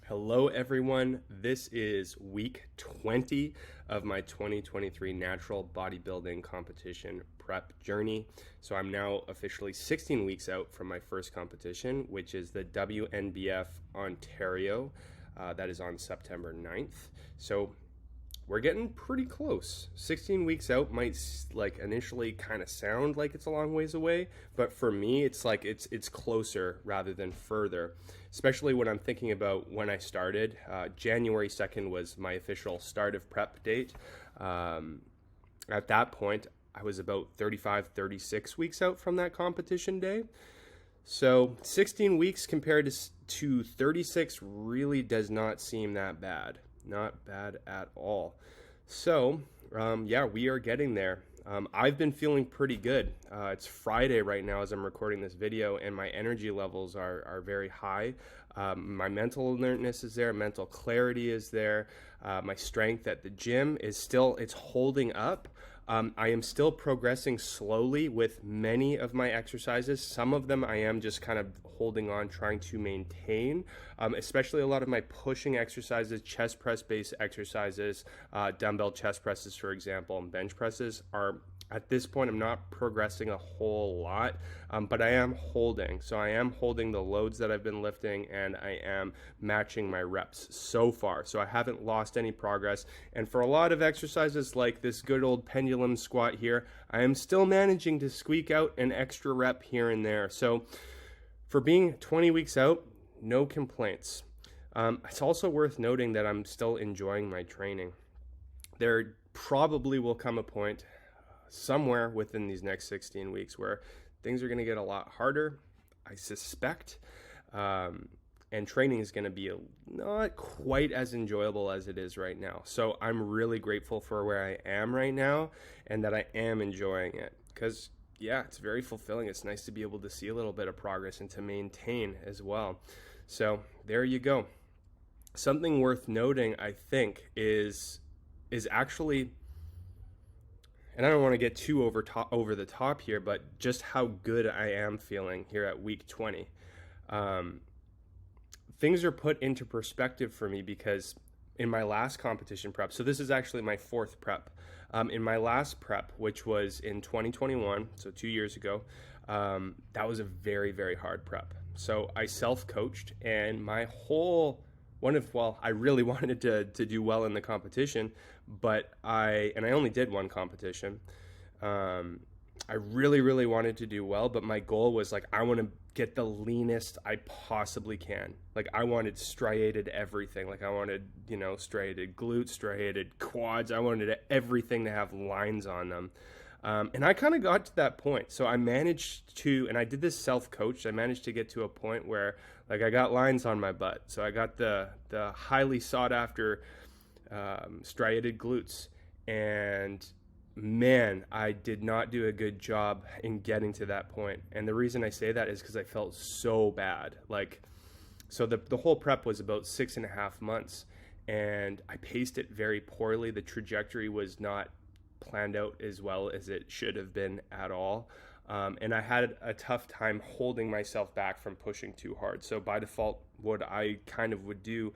Hello, everyone. This is week 20 of my 2023 natural bodybuilding competition prep journey. So I'm now officially 16 weeks out from my first competition, which is the WNBF Ontario. That is on September 9th. So we're getting pretty close. 16 weeks out might like initially kind of sound like it's a long ways away, but for me it's like it's closer rather than further, especially when I'm thinking about when I started. January 2nd was my official start of prep date. At that point I was about 35-36 weeks out from that competition day. So 16 weeks compared to 36 really does not seem that bad. Not bad at all. So, yeah, we are getting there. I've been feeling pretty good. It's Friday right now as I'm recording this video, and my energy levels are very high. My mental alertness is there. Mental clarity is there. My strength at the gym is still, it's holding up. I am still progressing slowly with many of my exercises. Some of them I am just kind of holding on, trying to maintain, especially a lot of my pushing exercises, chest press based exercises, dumbbell chest presses, for example, and bench presses are, at this point, I'm not progressing a whole lot, but I am holding. So I am holding the loads that I've been lifting, and I am matching my reps so far. So I haven't lost any progress. And for a lot of exercises like this good old pendulum squat here, I am still managing to squeak out an extra rep here and there. So for being 20 weeks out, no complaints. It's also worth noting that I'm still enjoying my training. There probably will come a point somewhere within these next 16 weeks where things are going to get a lot harder, I suspect, and training is going to be not quite as enjoyable as it is right now. So I'm really grateful for where I am right now and that I am enjoying it, because yeah, it's very fulfilling. It's nice to be able to see a little bit of progress and to maintain as well. So there you go. Something worth noting, I think, is actually, and I don't want to get too over the top here, but just how good I am feeling here at week 20. Things are put into perspective for me because in my last competition prep, so this is actually my fourth prep. In my last prep, which was in 2021, so 2 years ago, that was a very, very hard prep. So I self-coached, and my whole I really wanted to do well in the competition, but I only did one competition. I really, really wanted to do well, but my goal was like, I want to get the leanest I possibly can. Like, I wanted striated everything. Like, I wanted, striated glutes, striated quads. I wanted everything to have lines on them. And I kind of got to that point. So I managed to, and I did this self-coached, I managed to get to a point where like I got lines on my butt. So I got the highly sought after striated glutes. And man, I did not do a good job in getting to that point. And the reason I say that is because I felt so bad. Like, so the whole prep was about 6.5 months, and I paced it very poorly. The trajectory was not planned out as well as it should have been at all. And I had a tough time holding myself back from pushing too hard. So by default, what I kind of would do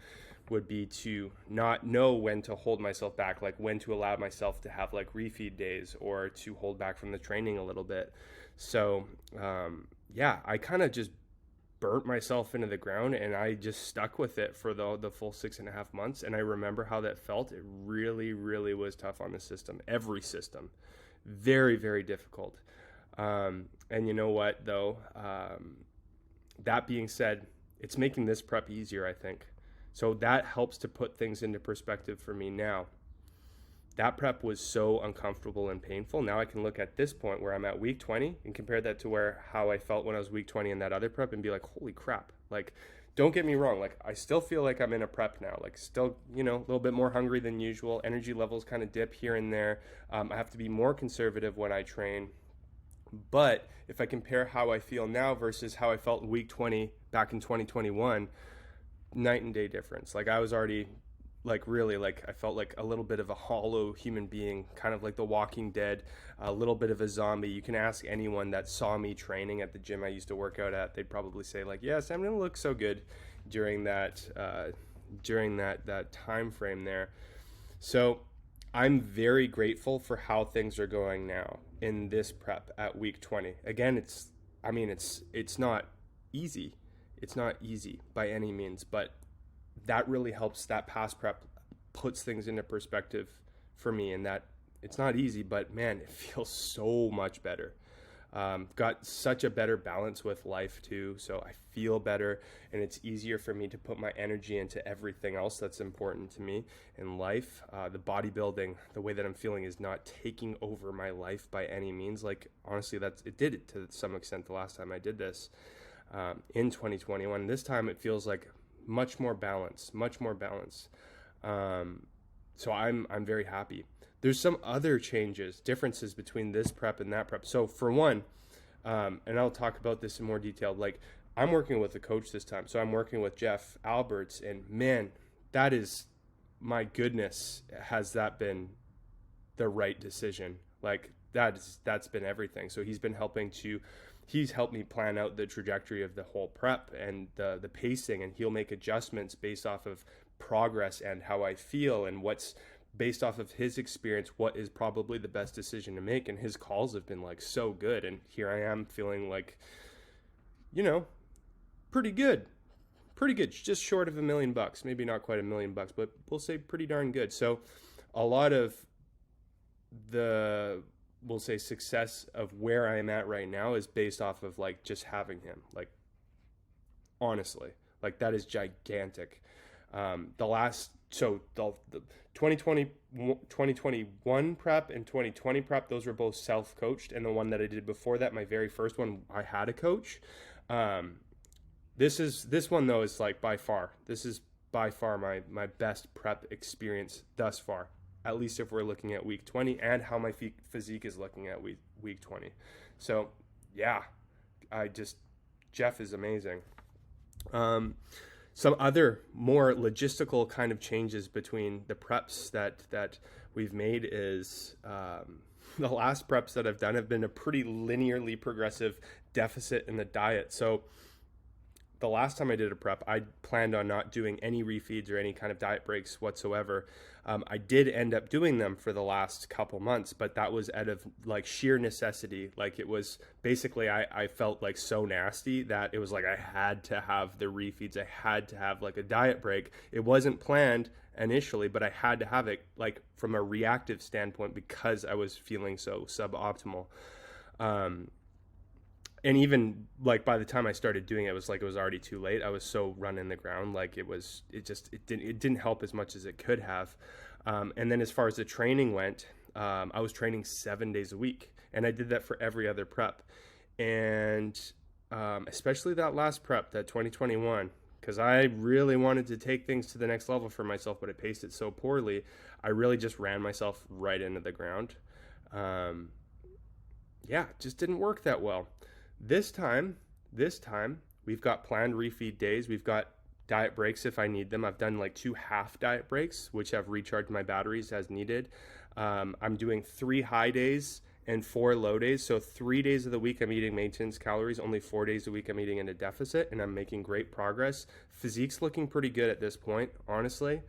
would be to not know when to hold myself back, like when to allow myself to have like refeed days or to hold back from the training a little bit. So yeah, I kind of just burnt myself into the ground, and I just stuck with it for the full 6.5 months. And I remember how that felt. It really, really was tough on the system, every system. Very, very difficult. And you know what, though? That being said, it's making this prep easier, I think. So that helps to put things into perspective for me now. That prep was so uncomfortable and painful. Now I can look at this point where I'm at week 20 and compare that to how I felt when I was week 20 in that other prep and be like, holy crap. Like, don't get me wrong. Like, I still feel like I'm in a prep now. Like, still, a little bit more hungry than usual. Energy levels kind of dip here and there. I have to be more conservative when I train. But if I compare how I feel now versus how I felt in week 20 back in 2021, night and day difference. Like, I was already like really like I felt like a little bit of a hollow human being, kind of like the Walking Dead, a little bit of a zombie. You can ask anyone that saw me training at the gym I used to work out at. They'd probably say like, yeah, Sam didn't look so good during that during that time frame there. So I'm very grateful for how things are going now in this prep at week 20. Again, it's not easy. It's not easy by any means, but that really helps. That past prep puts things into perspective for me, and that it's not easy, but man, it feels so much better. Got such a better balance with life too, so I feel better, and it's easier for me to put my energy into everything else that's important to me in life. The bodybuilding, the way that I'm feeling, is not taking over my life by any means. Like, honestly, it did it to some extent the last time I did this in 2021. This time it feels like much more balance. So I'm very happy. There's some other differences between this prep and that prep. So for one, and I'll talk about this in more detail, like, I'm working with a coach this time. So I'm working with Jeff Alberts, and man, that is, my goodness, has that been the right decision? Like, that's been everything. So he's helped me plan out the trajectory of the whole prep and the pacing, and he'll make adjustments based off of progress and how I feel, and what's based off of his experience, what is probably the best decision to make. And his calls have been like so good, and here I am feeling like, pretty good, just short of $1 million, maybe not quite $1 million, but we'll say pretty darn good. So a lot of we'll say success of where I am at right now is based off of like just having him. Like, honestly, like, that is gigantic. The 2021 prep and 2020 prep, those were both self-coached, and the one that I did before that, my very first one, I had a coach. This one though is like by far my best prep experience thus far, at least if we're looking at week 20 and how my physique is looking at week 20. So yeah, Jeff is amazing. Some other more logistical kind of changes between the preps that we've made is the last preps that I've done have been a pretty linearly progressive deficit in the diet. So the last time I did a prep, I planned on not doing any refeeds or any kind of diet breaks whatsoever. I did end up doing them for the last couple months, but that was out of like sheer necessity. Like, it was basically, I felt like so nasty that it was like I had to have the refeeds. I had to have like a diet break. It wasn't planned initially, but I had to have it, like, from a reactive standpoint, because I was feeling so suboptimal. And even like by the time I started doing it, it was already too late. I was so run in the ground. Like, it didn't help as much as it could have. And then as far as the training went, I was training 7 days a week, and I did that for every other prep. And especially that last prep, that 2021, because I really wanted to take things to the next level for myself, but it paced it so poorly. I really just ran myself right into the ground. It just didn't work that well. This time, we've got planned refeed days. We've got diet breaks if I need them. I've done like 2 half diet breaks, which have recharged my batteries as needed. I'm doing 3 high days and 4 low days. So 3 days of the week I'm eating maintenance calories. Only 4 days a week I'm eating in a deficit, and I'm making great progress. Physique's looking pretty good at this point, honestly.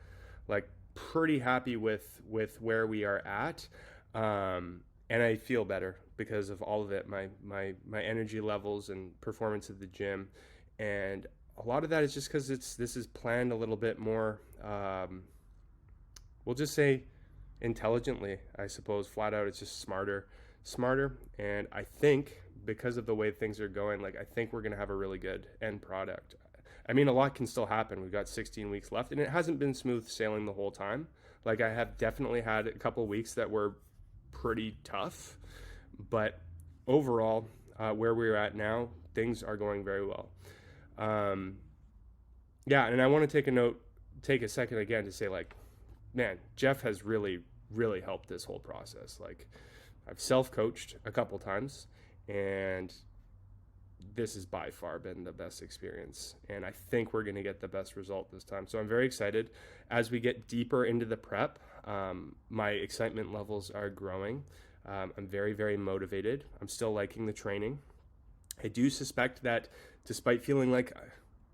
Like, pretty happy with where we are at. And I feel better because of all of it, my energy levels and performance at the gym. And a lot of that is just because this is planned a little bit more, we'll just say intelligently, I suppose. Flat out, it's just smarter. And I think because of the way things are going, like, I think we're going to have a really good end product. I mean, a lot can still happen. We've got 16 weeks left, and it hasn't been smooth sailing the whole time. Like, I have definitely had a couple weeks that were pretty tough, but overall, where we're at now, things are going very well. And I want to take a second again to say, like, man, Jeff has really, really helped this whole process. Like, I've self-coached a couple times, and this has by far been the best experience, and I think we're going to get the best result this time. So I'm very excited. As we get deeper into the prep, my excitement levels are growing. I'm very, very motivated. I'm still liking the training. I do suspect that despite feeling like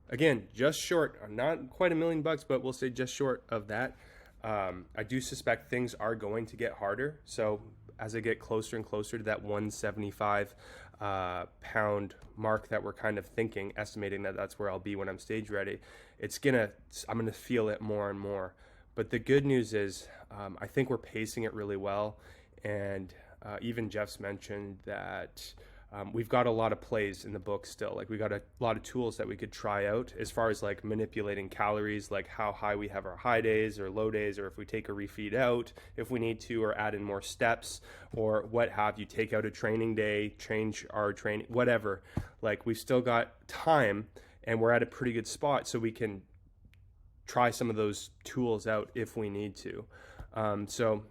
again, just short, not quite $1,000,000, but we'll say just short of that. I do suspect things are going to get harder. So as I get closer and closer to that 175 pound mark that we're kind of estimating that that's where I'll be when I'm stage ready, I'm gonna feel it more and more. But the good news is, I think we're pacing it really well, and even Jeff's mentioned that we've got a lot of plays in the book still. Like, we got a lot of tools that we could try out as far as like manipulating calories, like how high we have our high days or low days, or if we take a refeed out if we need to, or add in more steps, or what have you, take out a training day, change our training, whatever. Like, we've still got time, and we're at a pretty good spot, so we can try some of those tools out if we need to. So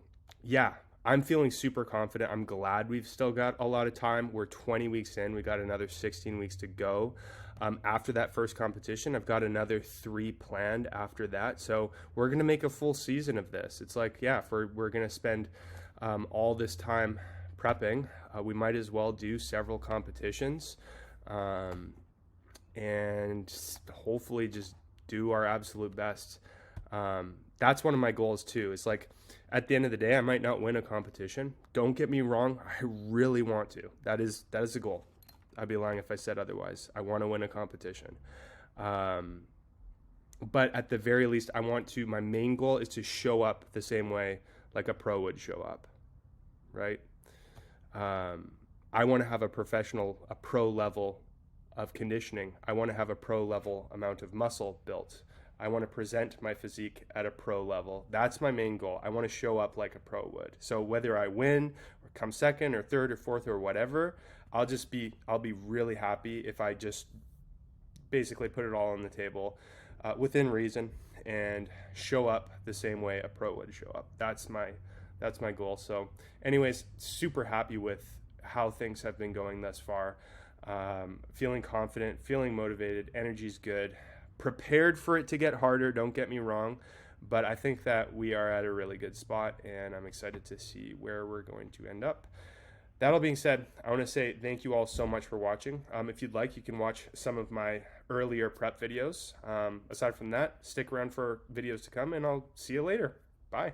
yeah, I'm feeling super confident. I'm glad we've still got a lot of time. We're 20 weeks in. We got another 16 weeks to go. After that first competition, I've got another 3 planned after that. So we're going to make a full season of this. It's like, yeah, we're going to spend all this time prepping. We might as well do several competitions, and hopefully just do our absolute best. That's one of my goals too. It's like, at the end of the day, I might not win a competition. Don't get me wrong. I really want to. That is the goal. I'd be lying if I said otherwise. I want to win a competition. But at the very least, my main goal is to show up the same way like a pro would show up, right? I want to have a pro level of conditioning. I want to have a pro level amount of muscle built. I want to present my physique at a pro level. That's my main goal. I want to show up like a pro would. So whether I win or come second or third or fourth or whatever, I'll be really happy if I just basically put it all on the table within reason and show up the same way a pro would show up. That's my goal. So anyways, super happy with how things have been going thus far. Feeling confident, feeling motivated, energy's good. Prepared for it to get harder, don't get me wrong, but I think that we are at a really good spot, and I'm excited to see where we're going to end up. That all being said, I want to say thank you all so much for watching. If you'd like, you can watch some of my earlier prep videos. Aside from that, stick around for videos to come, and I'll see you later. Bye.